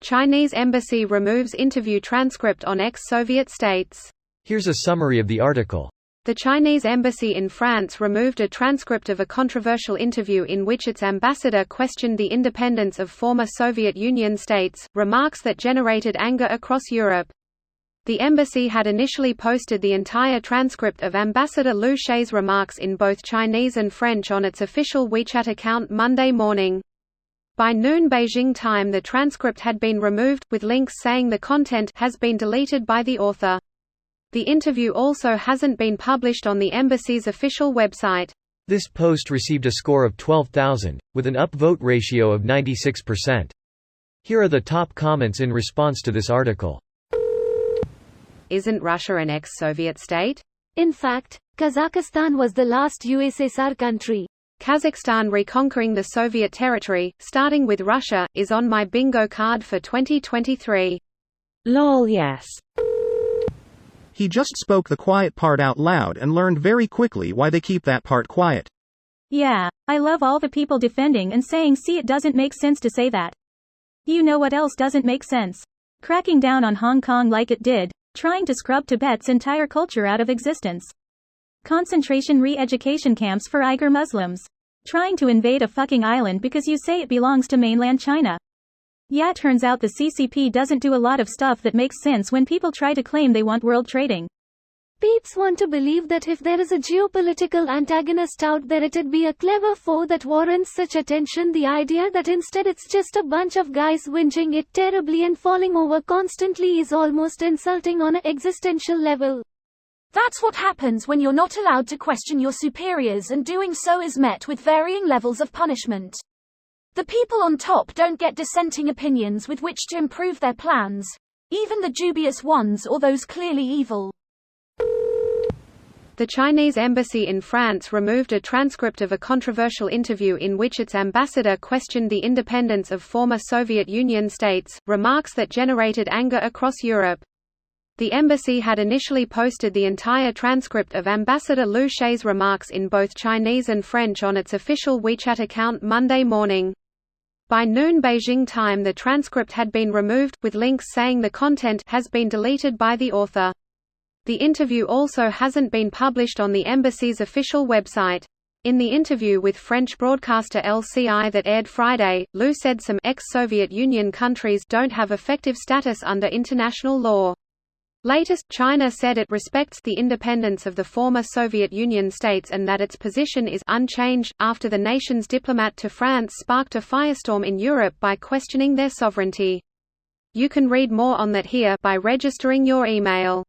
Chinese embassy removes interview transcript on ex-Soviet states. Here's a summary of the article. The Chinese embassy in France removed a transcript of a controversial interview in which its ambassador questioned the independence of former Soviet Union states, remarks that generated anger across Europe. The embassy had initially posted the entire transcript of Ambassador Liu She's remarks in both Chinese and French on its official WeChat account Monday morning. By noon Beijing time the transcript had been removed, with links saying the content has been deleted by the author. The interview also hasn't been published on the embassy's official website. This post received a score of 12,000, with an upvote ratio of 96%. Here are the top comments in response to this article. Isn't Russia an ex-Soviet state? In fact, Kazakhstan was the last USSR country. Kazakhstan reconquering the Soviet territory, starting with Russia, is on my bingo card for 2023. Lol, yes. He just spoke the quiet part out loud and learned very quickly why they keep that part quiet. Yeah, I love all the people defending and saying see it doesn't make sense to say that. You know what else doesn't make sense? Cracking down on Hong Kong like it did, trying to scrub Tibet's entire culture out of existence. Concentration re-education camps for Uyghur Muslims. Trying to invade a fucking island because you say it belongs to mainland China. Yeah, turns out the CCP doesn't do a lot of stuff that makes sense when people try to claim they want world trading. Peeps want to believe that if there is a geopolitical antagonist out there it'd be a clever foe that warrants such attention. The idea that instead it's just a bunch of guys whinging it terribly and falling over constantly is almost insulting on an existential level. That's what happens when you're not allowed to question your superiors, and doing so is met with varying levels of punishment. The people on top don't get dissenting opinions with which to improve their plans, even the dubious ones or those clearly evil. The Chinese embassy in France removed a transcript of a controversial interview in which its ambassador questioned the independence of former Soviet Union states, remarks that generated anger across Europe. The embassy had initially posted the entire transcript of Ambassador Liu She's remarks in both Chinese and French on its official WeChat account Monday morning. By noon Beijing time the transcript had been removed, with links saying the content has been deleted by the author. The interview also hasn't been published on the embassy's official website. In the interview with French broadcaster LCI that aired Friday, Liu said some ex-Soviet Union countries don't have effective status under international law. Latest, China said it respects the independence of the former Soviet Union states and that its position is unchanged, after the nation's diplomat to France sparked a firestorm in Europe by questioning their sovereignty. You can read more on that here by registering your email.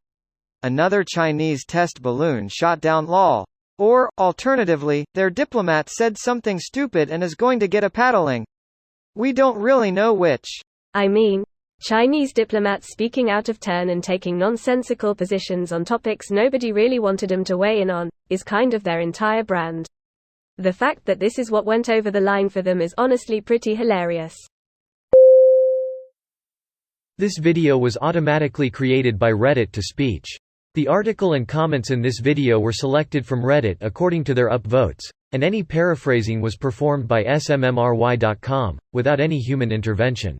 Another Chinese test balloon shot down lol. Or, alternatively, their diplomat said something stupid and is going to get a paddling. We don't really know which. I mean, Chinese diplomats speaking out of turn and taking nonsensical positions on topics nobody really wanted them to weigh in on, is kind of their entire brand. The fact that this is what went over the line for them is honestly pretty hilarious. This video was automatically created by Reddit to speech. The article and comments in this video were selected from Reddit according to their upvotes, and any paraphrasing was performed by smmry.com, without any human intervention.